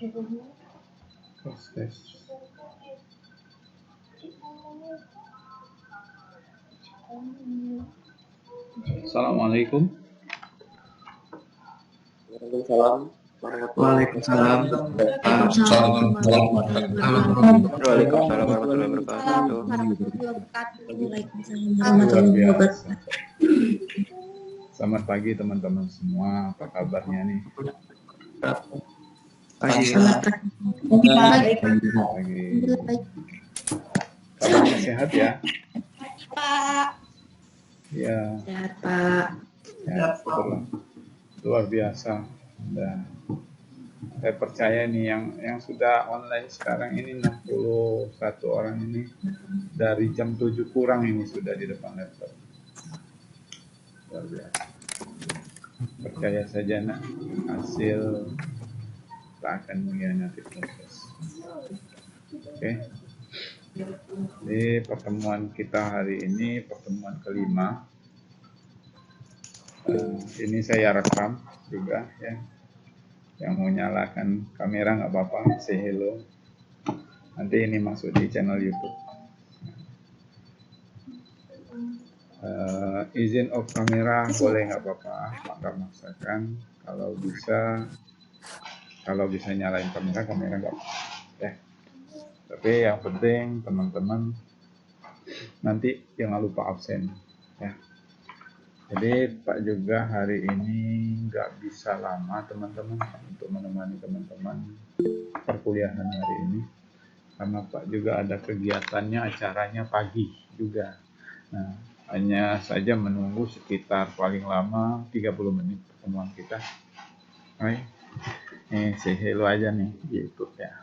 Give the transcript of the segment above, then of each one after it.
Proses. Assalamualaikum. Waalaikumsalam. Waalaikumsalam. Waalaikumsalam warahmatullahi wabarakatuh. Luar biasa. Selamat pagi teman-teman semua. Apa kabarnya nih? Pagi. Pagi. Kabarnya sehat ya? Pak. Ya. Sehat, Pak. Ya, syukurlah. Luar biasa. Dan saya percaya nih yang sudah online sekarang ini 61 orang ini dari jam 7 kurang ini sudah di depan laptop. Luar biasa. Percaya saja nak, hasil tak akan mengkhianati proses. Oke. Di pertemuan kita hari ini pertemuan kelima. Ini saya rekam juga ya. Yang mau nyalakan kamera nggak apa-apa, say hello. Nanti ini masuk di channel YouTube. Izin off kamera boleh nggak apa-apa, nggak maksakan. Kalau bisa nyalain kamera nggak apa-apa. Ya. Tapi yang penting teman-teman nanti jangan lupa absen. Ya. Jadi Pak juga hari ini nggak bisa lama teman-teman untuk menemani teman-teman perkuliahan hari ini karena Pak juga ada kegiatannya, acaranya pagi juga. Nah, hanya saja menunggu sekitar paling lama 30 menit pertemuan kita. Oke, say hello aja nih di YouTube ya.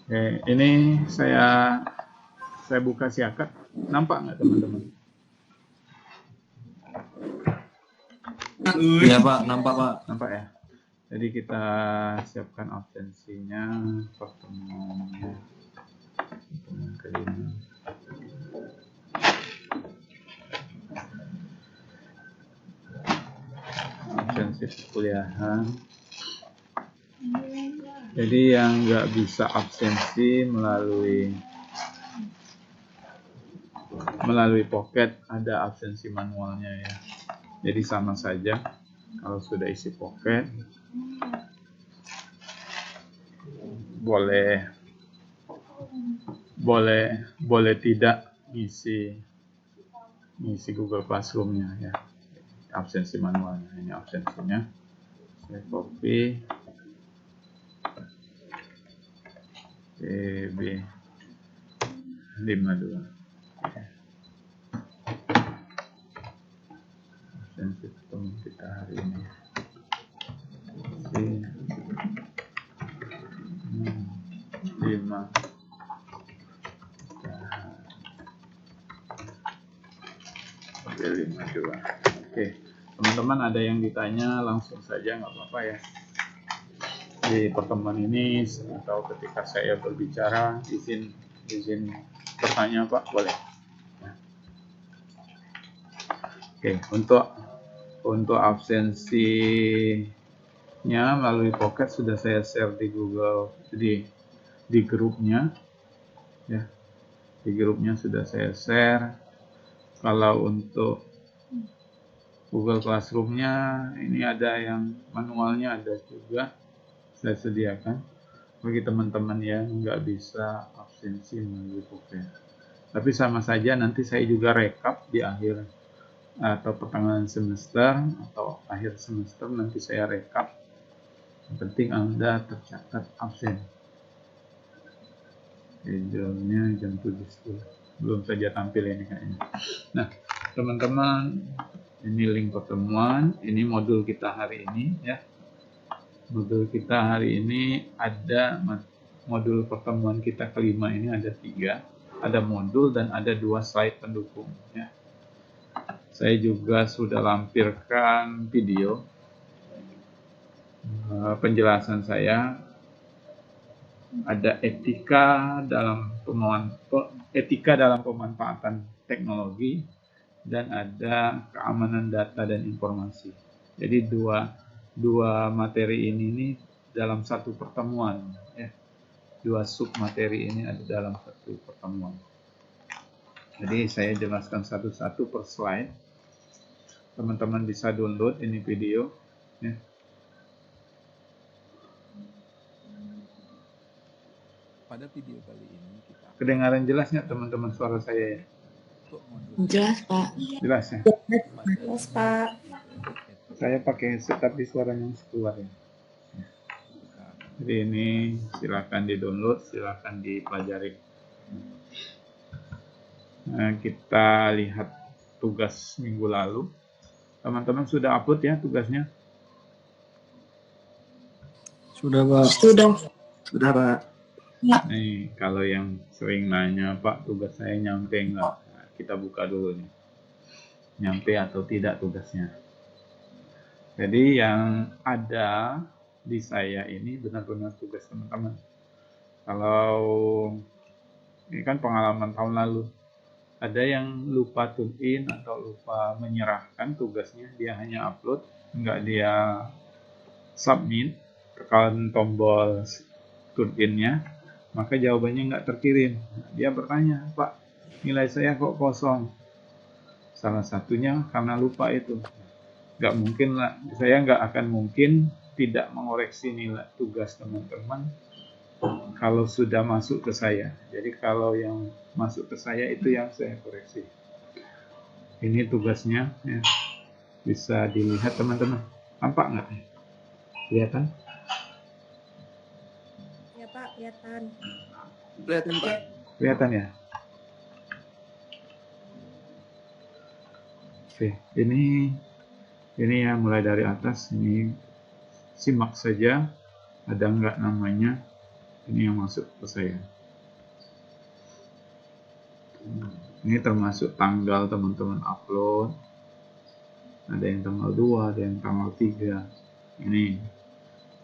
Oke, ini saya buka siakat, nampak nggak teman-teman? Iya Pak, nampak Pak. Nampak ya. Jadi kita siapkan absensinya pertemuan kelima. Absensi perkuliahan. Jadi yang nggak bisa absensi melalui pocket ada absensi manualnya ya. Jadi sama saja kalau sudah isi pocket boleh tidak ngisi Google Classroom-nya ya. Absensi manualnya, ini absensinya. Saya copy TB52. Absensi pertemuan kita hari ini. Lima. Oke, teman-teman ada yang ditanya langsung saja nggak apa-apa ya. Di pertemuan ini atau ketika saya berbicara izin bertanya Pak boleh. Oke, untuk absensinya melalui Pocket sudah saya share di Google di grupnya ya. Di grupnya sudah saya share. Kalau untuk Google Classroom-nya ini ada yang manualnya ada juga saya sediakan bagi teman-teman yang nggak bisa absensi melalui Pocket. Tapi sama saja nanti saya juga rekap di akhir atau pertengahan semester atau akhir semester nanti saya rekap. Yang penting Anda tercatat absen. Schedule-nya jam 7.10. Belum saja tampil ini kayaknya. Nah, teman-teman, ini link pertemuan, ini modul kita hari ini ya. Modul kita hari ini ada modul pertemuan kita kelima ini ada 3, ada modul dan ada 2 slide pendukung ya. Saya juga sudah lampirkan video penjelasan saya. Ada etika dalam pemanfaatan teknologi dan ada keamanan data dan informasi. Jadi dua materi ini dalam satu pertemuan ya. Dua sub materi ini ada dalam satu pertemuan. Jadi saya jelaskan satu-satu per slide. Teman-teman bisa download ini video ya. Pada video kali ini kita Kedengaran jelas nggak teman-teman suara saya ya? untuk modul Jelas, Pak. Jelas ya? Jelas, Pak. Saya pakai headset tapi suaranya keluar ya. Jadi ini silakan di-download, silakan dipelajari. Nah, kita lihat tugas minggu lalu. Teman-teman sudah upload ya tugasnya? Sudah Pak. Sudah. Sudah Pak. Nih, kalau yang sering nanya, Pak, tugas saya nyampe nggak? Nah, kita buka dulu nih. Nyampe atau tidak tugasnya. Jadi yang ada di saya ini benar-benar tugas teman-teman. Kalau ini kan pengalaman tahun lalu, ada yang lupa tune in atau lupa menyerahkan tugasnya, dia hanya upload, nggak dia submit, tekan tombol tune in-nya, maka jawabannya nggak terkirim. Dia bertanya, Pak, nilai saya kok kosong? Salah satunya karena lupa itu. Nggak mungkin lah, saya nggak akan mungkin tidak mengoreksi nilai tugas teman-teman kalau sudah masuk ke saya. Jadi kalau yang masuk ke saya itu yang saya koreksi. Ini tugasnya ya. Bisa dilihat teman-teman. Tampak nggak? Kelihatan? Ya, Pak, kelihatan. Kelihatan Pak. Kelihatan ya? Oke, ini ya mulai dari atas, ini simak saja, ada nggak namanya, ini yang masuk ke saya. Ini termasuk tanggal teman-teman upload, ada yang tanggal 2, ada yang tanggal 3. Ini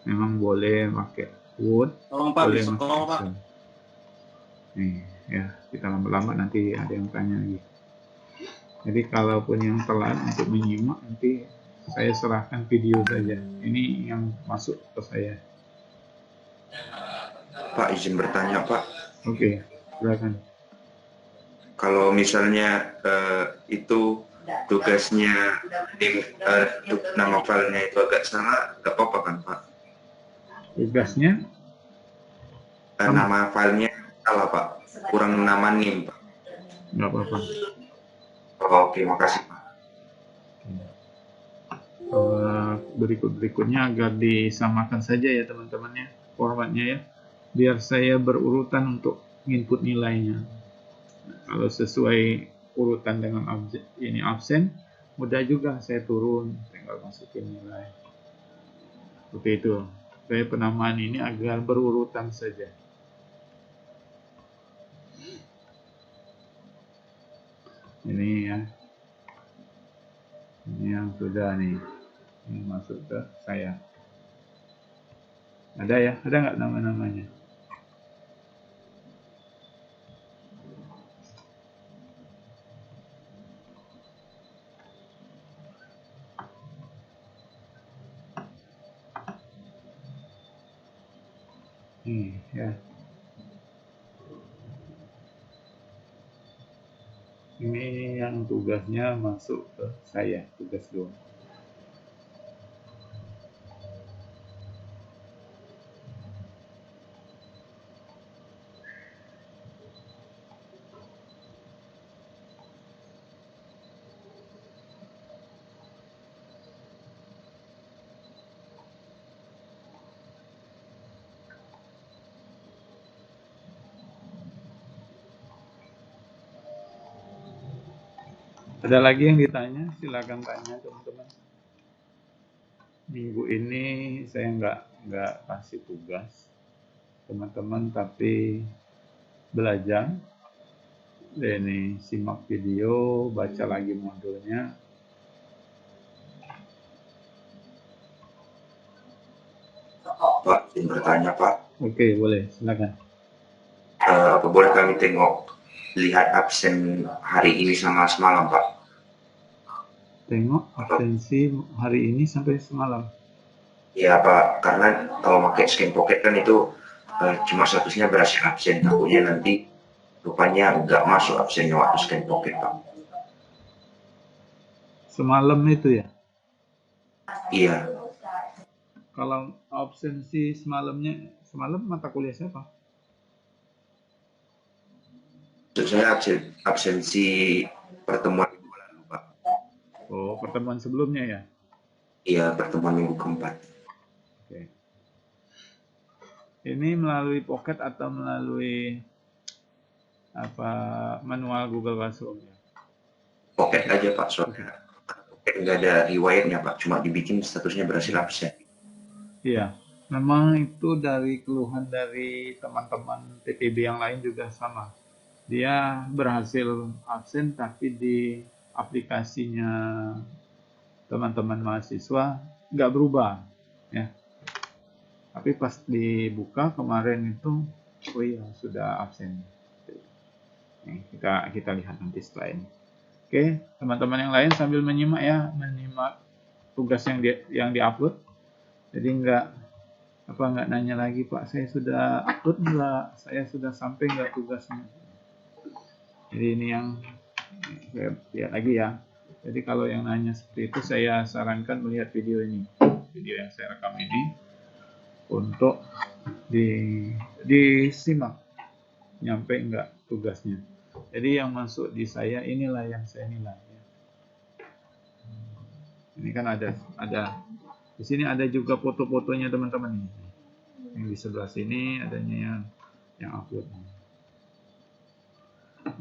memang boleh pakai Word, Tolong Pak, boleh bisa pakai tolong Pak. Excel. Nih ya, kita lama-lama nanti ada yang tanya lagi. Jadi kalaupun yang telat untuk menyimak, nanti saya serahkan video saja. Ini yang masuk ke saya. Pak, izin bertanya Pak. Oke, silakan. Kalau misalnya itu tugasnya nama filenya itu agak salah, nggak apa-apa kan Pak? Tugasnya Nama filenya salah Pak, kurang nama NIM Pak. nggak apa-apa. Oh, oke, makasih Pak. Berikut-berikutnya agar disamakan saja ya teman-temannya, formatnya ya, biar saya berurutan untuk input nilainya. Nah, kalau sesuai urutan dengan ini absen, mudah juga saya turun, tinggal masukin nilai. Seperti itu. Saya penamaan ini agar berurutan saja. Ini ya, ini yang sudah nih. Ini masuk ke saya. Ada ya? Ada nggak nama-namanya? Ya. Ini yang tugasnya masuk ke saya, tugas 2. Ada lagi yang ditanya? Silakan tanya teman-teman. Minggu ini saya nggak kasih tugas teman-teman, tapi belajar. Ini simak video, baca lagi modulnya. Pak, izin bertanya Pak. Oke, boleh, silakan. Apa boleh kami lihat absen hari ini sama semalam Pak? Tengok absensi hari ini sampai semalam. Ya Pak, karena kalau pakai scan pocket kan itu cuma statusnya berhasil absen. Takutnya nanti rupanya nggak masuk absennya waktu scan pocket Pak. Semalam itu ya. Iya, Kalau absensi semalam mata kuliah siapa? maksud saya absensi pertemuan minggu lalu Pak. Oh, pertemuan sebelumnya ya. Iya, pertemuan minggu keempat. Oke. Ini melalui Pocket atau melalui apa manual Google Classroom ya? Pocket aja Pak, soalnya pocket nggak ada riwayatnya Pak, cuma dibikin statusnya berhasil absen. Iya, memang itu dari keluhan dari teman-teman TPB yang lain juga sama. Dia berhasil absen tapi di aplikasinya teman-teman mahasiswa nggak berubah ya. Tapi pas dibuka kemarin itu, oh iya sudah absen. Nih, kita lihat nanti setelah ini. Oke, teman-teman yang lain sambil menyimak ya, menyimak tugas yang diupload. Jadi nggak nanya lagi Pak, saya sudah upload nggak, saya sudah sampai nggak tugasnya. Jadi ini yang saya lihat lagi ya. Jadi kalau yang nanya seperti itu, saya sarankan melihat video ini, video yang saya rekam ini untuk disimak nyampe nggak tugasnya. Jadi yang masuk di saya inilah yang saya nilai. Ini kan ada di sini ada juga foto-fotonya teman-teman ini. Yang di sebelah sini adanya yang upload.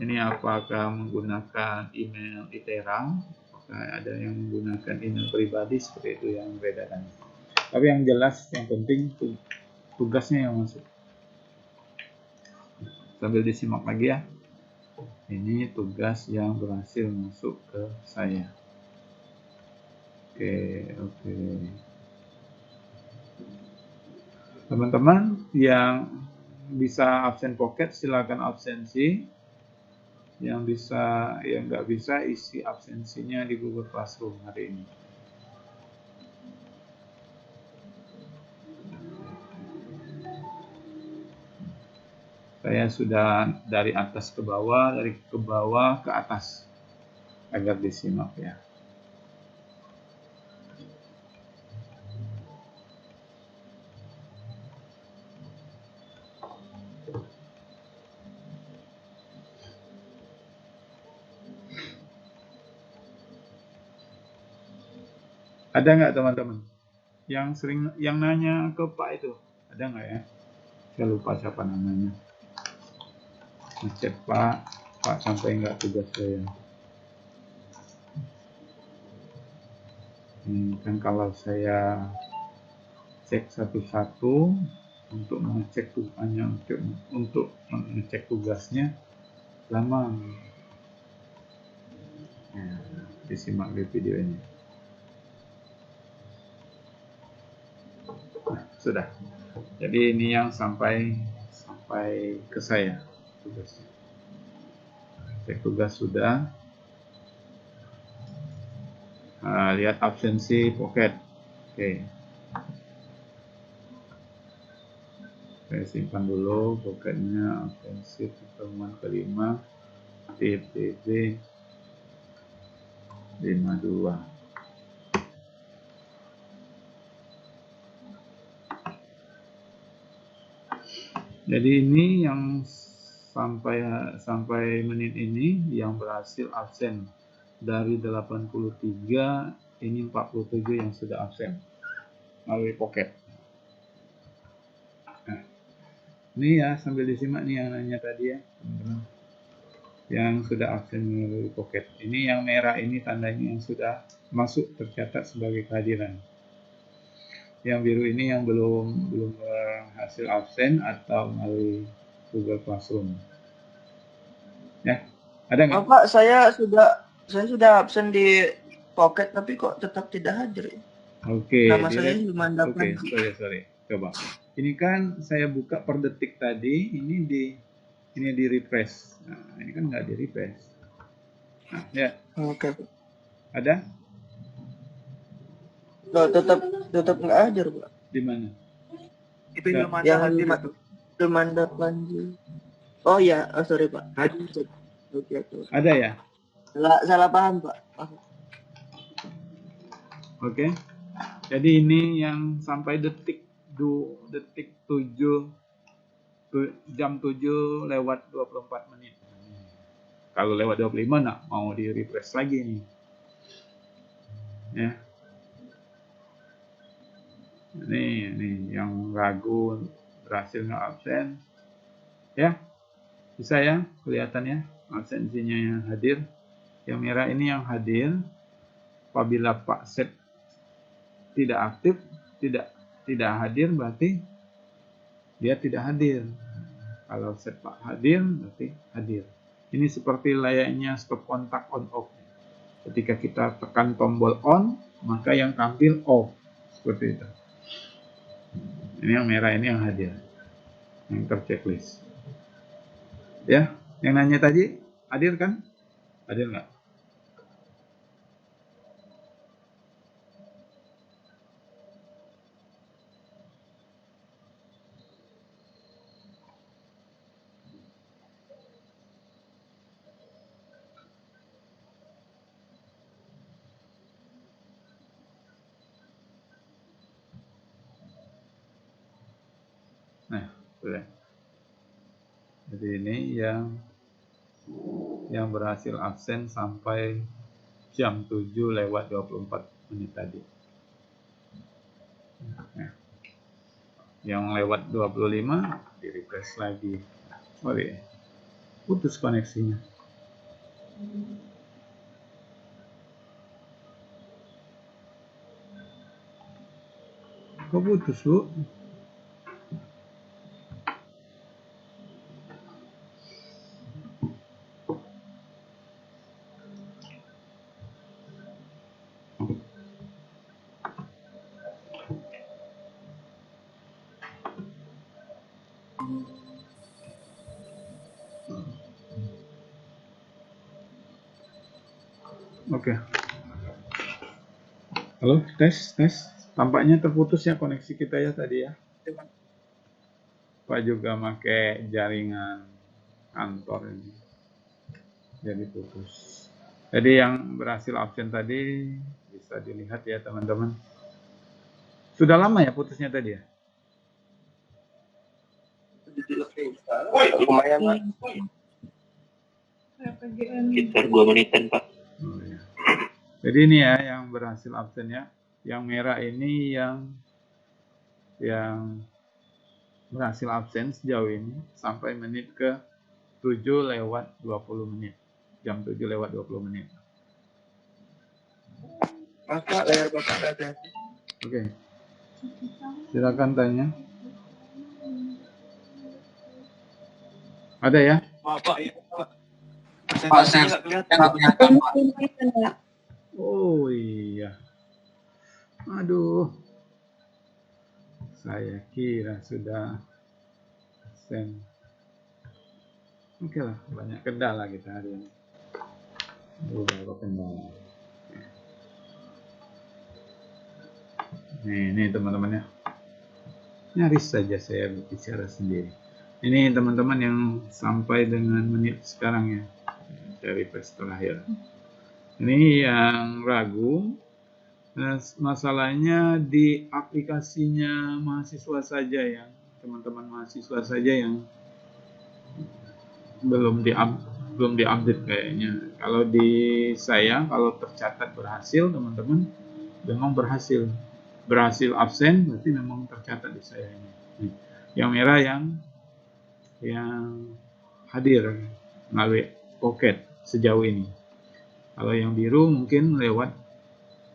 Ini apakah menggunakan email ITERA? Apakah ada yang menggunakan email pribadi seperti itu yang bedakan. Tapi yang jelas, yang penting tugasnya yang masuk. Sambil disimak lagi ya. Ini tugas yang berhasil masuk ke saya. Oke. Teman-teman yang bisa absen Pocket silakan absensi. Yang nggak bisa isi absensinya di Google Classroom hari ini. Saya sudah dari atas ke bawah, dari ke bawah ke atas agar disimak ya. Ada nggak teman-teman yang nanya ke Pak itu? Ada nggak ya? Saya lupa siapa namanya. Ngecek Pak sampai nggak tugas saya. Kan kalau saya cek satu-satu untuk mengecek untuk mengecek tugasnya lama. Nah, disimak di video ini. Nah, sudah. Jadi ini yang sampai ke saya tugasnya. Cek tugas sudah. Lihat absensi Pocket. Oke. Saya simpan dulu Pocketnya, absensi pertemuan kelima TPB 52. Jadi ini yang sampai menit ini yang berhasil absen dari 83, ini 47 yang sudah absen melalui Pocket. Nah, ini ya sambil disimak nih yang nanya tadi ya teman-teman, yang sudah absen melalui Pocket. Ini yang merah ini tandanya yang sudah masuk tercatat sebagai kehadiran. Yang biru ini yang belum berhasil absen atau melalui Google Classroom. Ya, ada nggak? Pak, saya sudah absen di Pocket tapi kok tetap tidak hadir. Oke, Nama saya Hilmanda. Oke, sorry. Coba. Ini kan saya buka per detik tadi, ini di refresh. Nah, ini kan nggak di refresh. Nah, ya. Oke. Ada? Loh, tetap nggak hadir, Pak. Di mana? Itu Ya. yang mana Yang hadir itu? Demanda Panji. Oh ya, oh, sorry Pak. Hadir. Oke, oke. Ada ya? Salah paham Pak. Oke. Jadi ini yang sampai detik 7 jam 7 lewat 24 menit. Kalau lewat 25 nak mau di refresh lagi nih. Ya. Ini yang ragu berhasil nggak absen. Ya. Bisa ya kelihatannya absensinya yang hadir. Yang merah ini yang hadir. Apabila Pak Sep tidak aktif, tidak hadir berarti dia tidak hadir. Kalau Sep Pak hadir berarti hadir. Ini seperti layaknya stop kontak on off. Ketika kita tekan tombol on, maka yang tampil off. Seperti itu. Ini yang merah ini yang hadir. Yang terchecklist. Ya, yang nanya tadi hadir kan? Hadir nggak? Nah, boleh. Jadi ini yang berhasil absen sampai jam 7 lewat 24 menit tadi. Nah, yang lewat 25 di refresh lagi. Sorry, putus koneksinya. Kok putus, Bu? Oke. Halo, tes. Tampaknya terputus ya koneksi kita ya tadi ya. Pak juga pakai jaringan kantor ini. Jadi putus. Jadi yang berhasil absen tadi bisa dilihat ya teman-teman. Sudah lama ya putusnya tadi ya? Lumayan Pak. Sekitar 2 menitan Pak. Oh, ya. Jadi ini ya yang berhasil absen ya. Yang merah ini yang berhasil absen sejauh ini sampai menit ke 7 lewat 20 menit. Jam 7 lewat 20 menit. Pak, layar Bapak ada. Oke. Silakan tanya. Ada ya? Pak, Saya nggak kelihatan Pak. Oh iya. Aduh. Saya kira sudah absen. Oke lah, banyak kendala kita hari ini. Beberapa kendala. Ini teman-teman ya. Nyaris saja saya bicara sendiri. Ini teman-teman yang sampai dengan menit sekarang ya. Dari tes terakhir. Ini yang ragu. Masalahnya di aplikasinya mahasiswa saja ya. Teman-teman mahasiswa saja yang belum diupdate kayaknya. Kalau di saya, kalau tercatat berhasil teman-teman, memang berhasil absen berarti memang tercatat di saya ini. Yang merah yang hadir melalui Pocket sejauh ini. Kalau yang biru mungkin lewat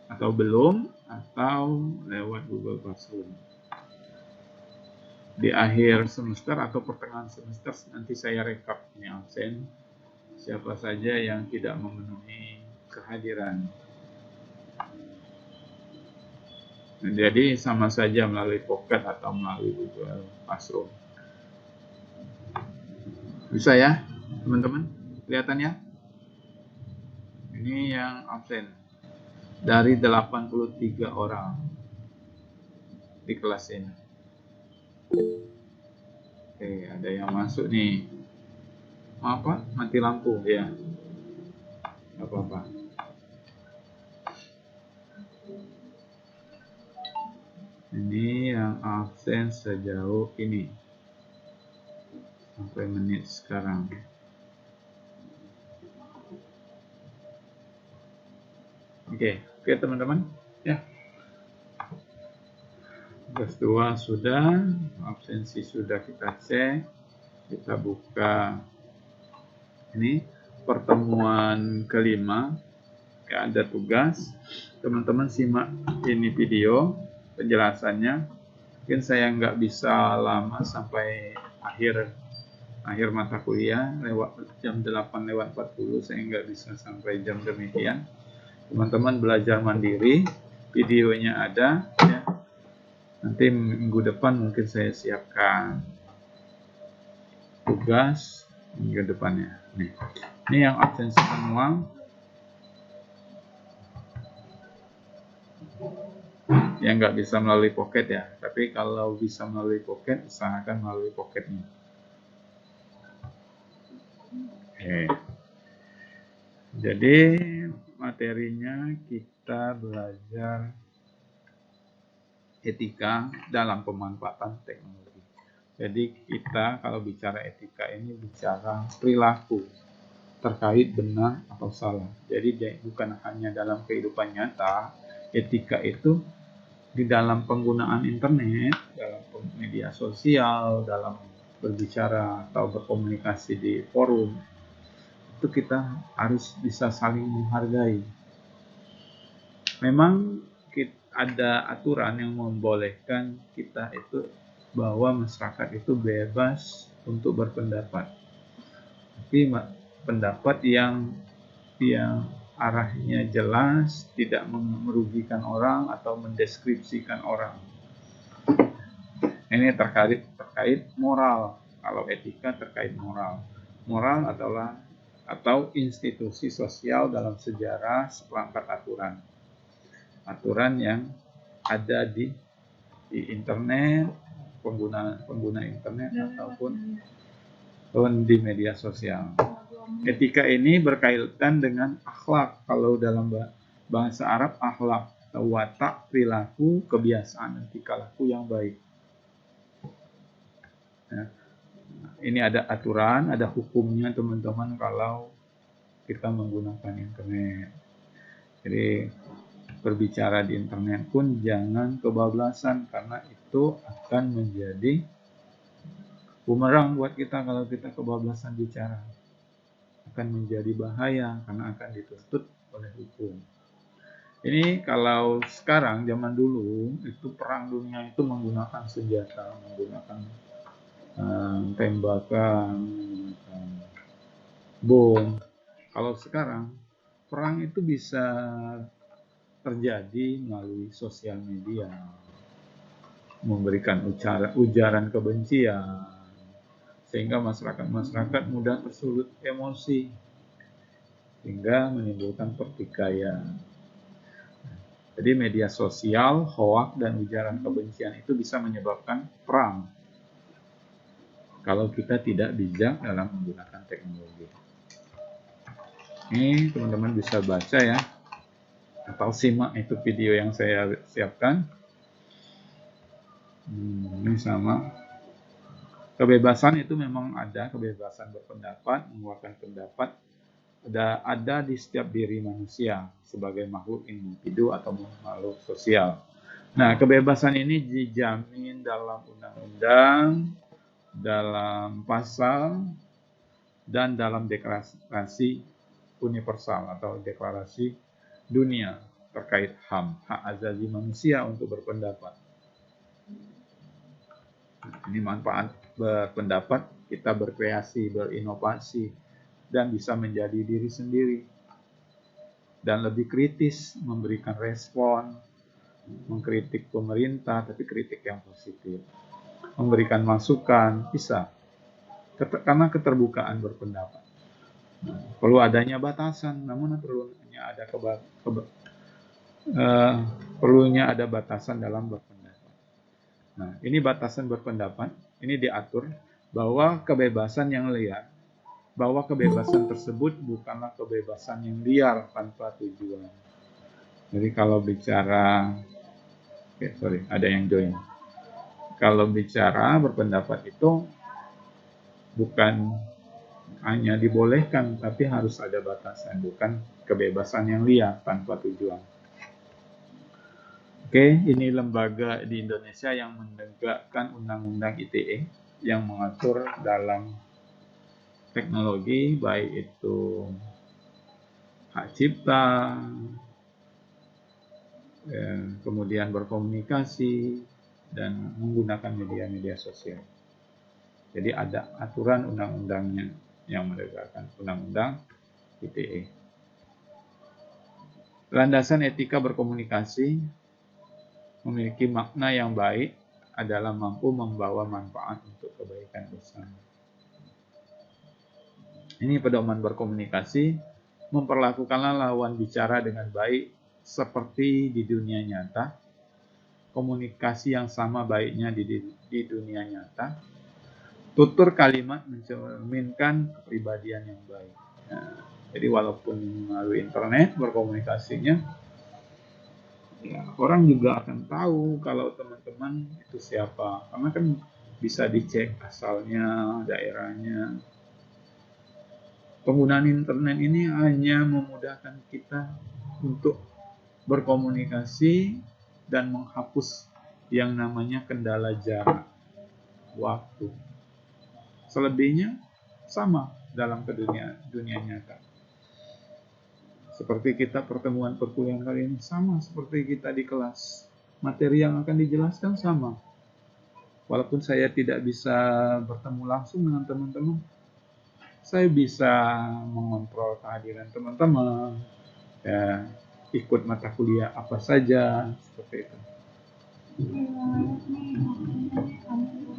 atau belum atau lewat Google Classroom. Di akhir semester atau pertengahan semester nanti saya rekap ini absen siapa saja yang tidak memenuhi kehadiran. Jadi sama saja melalui Pocket atau melalui Google Classroom. Bisa ya, teman-teman? Kelihatan ya? Ini yang absen. dari 83 orang di kelas ini. Oke, ada yang masuk nih. Maaf Pak, mati lampu ya. Nggak apa-apa. Ini yang absen sejauh ini. Sampai menit sekarang. Oke teman-teman. Ya. Tugas 2 sudah, absensi sudah kita cek. Kita buka ini pertemuan kelima. Ya, ada tugas. Teman-teman simak ini video penjelasannya. Mungkin saya nggak bisa lama sampai akhir mata kuliah, lewat jam 8:40 saya nggak bisa sampai jam demikian. Teman-teman belajar mandiri, videonya ada ya. Nanti minggu depan mungkin saya siapkan tugas minggu depannya. Ini yang absensi manual. Yang nggak bisa melalui pocket ya, tapi kalau bisa melalui pocket, usahakan melalui pocketnya. Jadi materinya kita belajar etika dalam pemanfaatan teknologi. Jadi kita kalau bicara etika ini bicara perilaku terkait benar atau salah. Jadi bukan hanya dalam kehidupan nyata, etika itu di dalam penggunaan internet, dalam media sosial, dalam berbicara atau berkomunikasi di forum, itu kita harus bisa saling menghargai. Memang ada aturan yang membolehkan kita itu bahwa masyarakat itu bebas untuk berpendapat. Tapi pendapat yang arahnya jelas, tidak merugikan orang atau mendeskripsikan orang. Ini terkait moral. Kalau etika terkait moral. Moral adalah atau institusi sosial dalam sejarah seperangkat aturan. Aturan yang ada di internet, pengguna internet ataupun di media sosial. Etika ini berkaitan dengan akhlak. Kalau dalam bahasa Arab, akhlak atau watak, perilaku, kebiasaan, dan tingkah laku yang baik. Ya. Ini ada aturan, ada hukumnya teman-teman kalau kita menggunakan internet. Jadi berbicara di internet pun jangan kebablasan, karena itu akan menjadi bumerang buat kita kalau kita kebablasan bicara. Akan menjadi bahaya karena akan dituntut oleh hukum. Ini kalau sekarang, zaman dulu itu perang dunia itu menggunakan senjata, menggunakan tembakan, menggunakan bom. Kalau sekarang perang itu bisa terjadi melalui sosial media, memberikan ujaran kebencian, sehingga masyarakat mudah tersulut emosi, sehingga menimbulkan pertikaian. Jadi media sosial, hoak, dan ujaran kebencian itu bisa menyebabkan perang kalau kita tidak bijak dalam menggunakan teknologi. Ini teman-teman bisa baca ya, atau simak itu video yang saya siapkan. Ini sama. Kebebasan itu memang ada, kebebasan berpendapat, mengeluarkan pendapat, ada di setiap diri manusia sebagai makhluk individu atau makhluk sosial. Nah, kebebasan ini dijamin dalam undang-undang, dalam pasal, dan dalam deklarasi universal atau deklarasi dunia terkait HAM, hak asasi manusia untuk berpendapat. Ini manfaat berpendapat, kita berkreasi, berinovasi, dan bisa menjadi diri sendiri. Dan lebih kritis, memberikan respon, mengkritik pemerintah, tapi kritik yang positif. Memberikan masukan, bisa. Karena keterbukaan berpendapat. Perlu adanya batasan, namun perlunya ada eh, perlunya ada batasan dalam berpendapat. Nah, ini batasan berpendapat, ini diatur bahwa kebebasan yang liar, bahwa kebebasan tersebut bukanlah kebebasan yang liar tanpa tujuan. Jadi kalau bicara, ada yang join. Kalau bicara berpendapat itu bukan hanya dibolehkan, tapi harus ada batasan, bukan kebebasan yang liar tanpa tujuan. Oke, ini lembaga di Indonesia yang menegakkan Undang-Undang ITE yang mengatur dalam teknologi, baik itu hak cipta, kemudian berkomunikasi, dan menggunakan media-media sosial. Jadi ada aturan undang-undangnya yang menegakkan Undang-Undang ITE. Landasan etika berkomunikasi memiliki makna yang baik adalah mampu membawa manfaat untuk kebaikan bersama. Ini pedoman berkomunikasi, memperlakukanlah lawan bicara dengan baik seperti di dunia nyata, komunikasi yang sama baiknya di dunia nyata, tutur kalimat mencerminkan kepribadian yang baik. Nah, jadi walaupun melalui internet berkomunikasinya, ya, orang juga akan tahu kalau teman-teman itu siapa, karena kan bisa dicek asalnya, daerahnya. Penggunaan internet ini hanya memudahkan kita untuk berkomunikasi dan menghapus yang namanya kendala jarak, waktu. Selebihnya sama dalam dunia nyata. Seperti kita pertemuan perkuliahan kali ini, sama seperti kita di kelas. Materi yang akan dijelaskan sama. Walaupun saya tidak bisa bertemu langsung dengan teman-teman, saya bisa mengontrol kehadiran teman-teman, ya, ikut mata kuliah apa saja, seperti itu.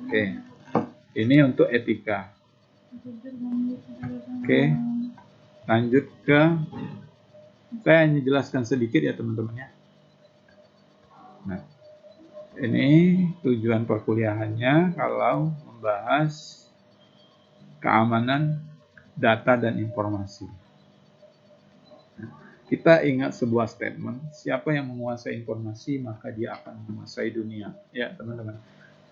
Oke, ini untuk etika. Oke, lanjut ke, saya hanya jelaskan sedikit ya teman-teman ya. Nah, ini tujuan perkuliahannya kalau membahas keamanan data dan informasi. Kita ingat sebuah statement, siapa yang menguasai informasi maka dia akan menguasai dunia. Ya teman-teman.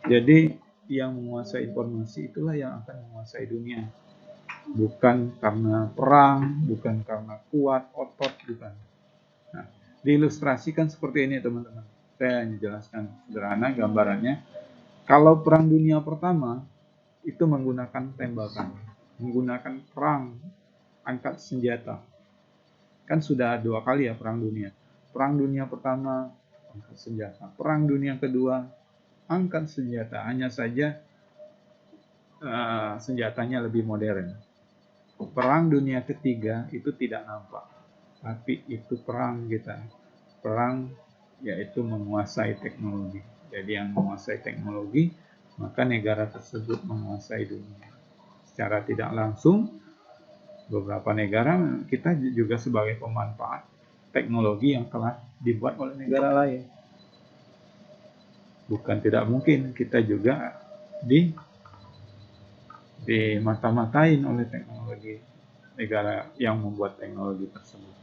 Jadi yang menguasai informasi itulah yang akan menguasai dunia. Bukan karena perang, bukan karena kuat, otot, bukan. Nah, diilustrasikan seperti ini teman-teman. Saya jelaskan sederhana gambarannya. Kalau perang dunia pertama, itu menggunakan tembakan. Menggunakan perang, angkat senjata. Kan sudah 2 kali ya perang dunia. Perang dunia pertama, angkat senjata. Perang dunia kedua, angkat senjata. Hanya saja senjatanya lebih modern. Perang dunia ketiga itu tidak nampak. Tapi itu perang kita. Perang yaitu menguasai teknologi. Jadi yang menguasai teknologi, maka negara tersebut menguasai dunia. Secara tidak langsung, beberapa negara kita juga sebagai pemanfaat teknologi yang telah dibuat oleh negara lain. Bukan tidak mungkin kita juga dimata-matain oleh teknologi negara yang membuat teknologi tersebut.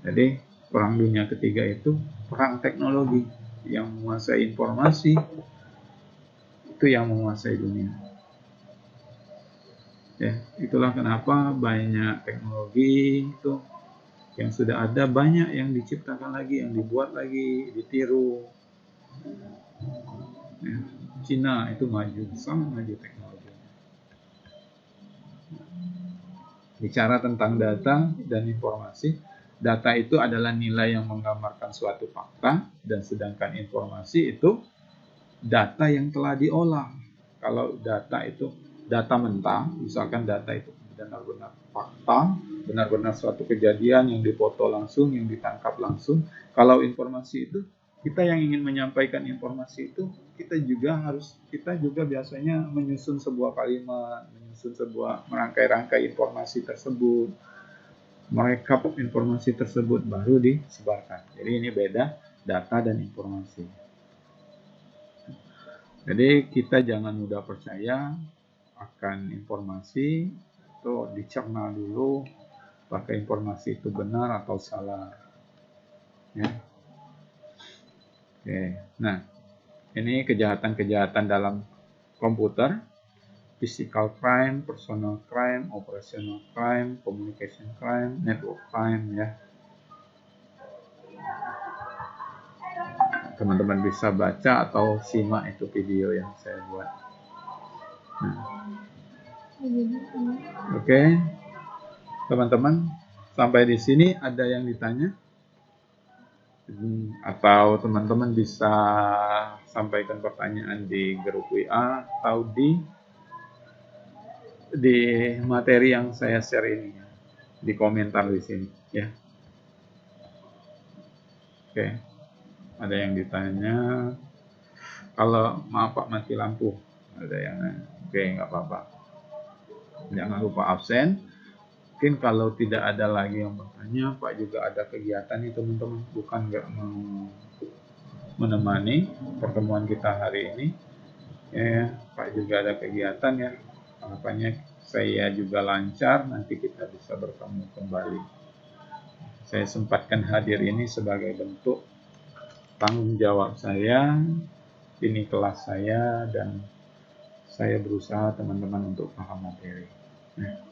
Jadi perang dunia ketiga itu perang teknologi, yang menguasai informasi itu yang menguasai dunia. Ya, itulah kenapa banyak teknologi itu yang sudah ada, banyak yang diciptakan lagi, yang dibuat lagi, ditiru. Ya, Cina itu maju, sangat maju teknologi. Bicara tentang data dan informasi, data itu adalah nilai yang menggambarkan suatu fakta, dan sedangkan informasi itu data yang telah diolah. Kalau data itu data mentah, misalkan data itu benar-benar fakta, benar-benar suatu kejadian yang dipoto langsung, yang ditangkap langsung. Kalau informasi itu, kita yang ingin menyampaikan informasi itu, kita juga biasanya menyusun sebuah kalimat, menyusun sebuah merangkai-rangkai informasi tersebut. merekap informasi tersebut baru disebarkan. Jadi ini beda data dan informasi. Jadi kita jangan mudah percaya akan informasi, itu dicerna dulu apakah informasi itu benar atau salah. Ya. Oke. Nah, ini kejahatan-kejahatan dalam komputer, physical crime, personal crime, operational crime, communication crime, network crime, ya. Teman-teman bisa baca atau simak itu video yang saya buat. Nah. Oke, teman-teman, sampai di sini ada yang ditanya? Atau teman-teman bisa sampaikan pertanyaan di grup WA atau di materi yang saya share ini, di komentar di sini, ya. Oke. Ada yang ditanya, kalau maaf Pak mati lampu, ada yang nanya. Oke, nggak apa-apa. Jangan lupa absen. Mungkin kalau tidak ada lagi yang bertanya, Pak juga ada kegiatan nih teman-teman, bukan nggak mau menemani pertemuan kita hari ini. Ya, Pak juga ada kegiatan ya. Harapannya saya juga lancar, nanti kita bisa bertemu kembali. Saya sempatkan hadir ini sebagai bentuk tanggung jawab saya, ini kelas saya, dan saya berusaha teman-teman untuk paham materi. Nah,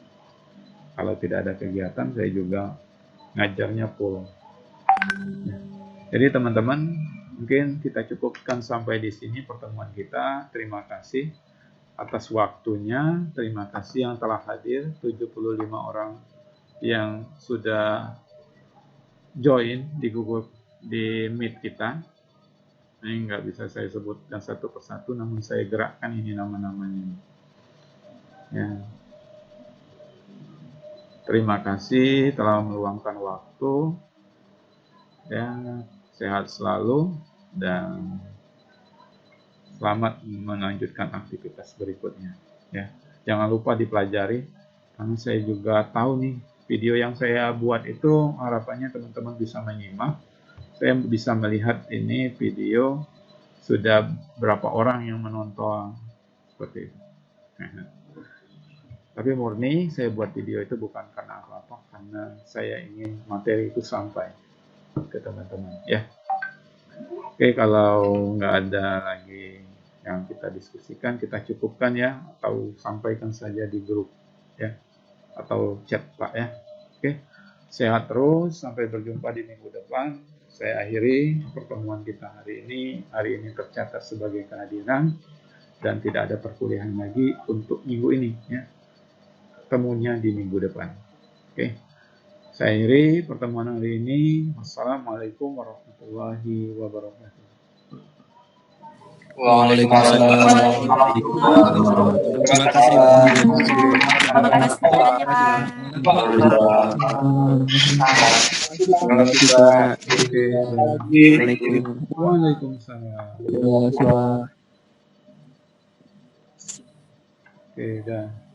kalau tidak ada kegiatan, saya juga ngajarnya full. Nah, jadi teman-teman, mungkin kita cukupkan sampai di sini pertemuan kita. Terima kasih atas waktunya, terima kasih yang telah hadir, 75 orang yang sudah join di Google, di Meet kita. Ini nggak bisa saya sebutkan satu persatu, namun saya gerakkan ini nama-namanya. Ya. Terima kasih telah meluangkan waktu. Ya, sehat selalu dan selamat melanjutkan aktivitas berikutnya. Ya, jangan lupa dipelajari, karena saya juga tahu nih video yang saya buat itu harapannya teman-teman bisa menyimak. Saya bisa melihat ini video sudah berapa orang yang menonton seperti itu. Tapi murni saya buat video itu bukan karena apa-apa, karena saya ingin materi itu sampai ke teman-teman. Ya, oke, kalau nggak ada lagi yang kita diskusikan, kita cukupkan ya, atau sampaikan saja di grup ya, atau chat Pak ya. Oke, sehat terus, sampai berjumpa di minggu depan. Saya akhiri pertemuan kita hari ini. Hari ini tercatat sebagai kehadiran dan tidak ada perkuliahan lagi untuk minggu ini ya. Ketemunya di minggu depan. Oke. Saya akhiri pertemuan hari ini. Wassalamualaikum warahmatullahi wabarakatuh. Waalaikumsalam. Terima kasih. Terima kasih banyak, Pak. Terima kasih Pak. Assalamualaikum. Waalaikumsalam. Terima kasih Pak. Oke, dah.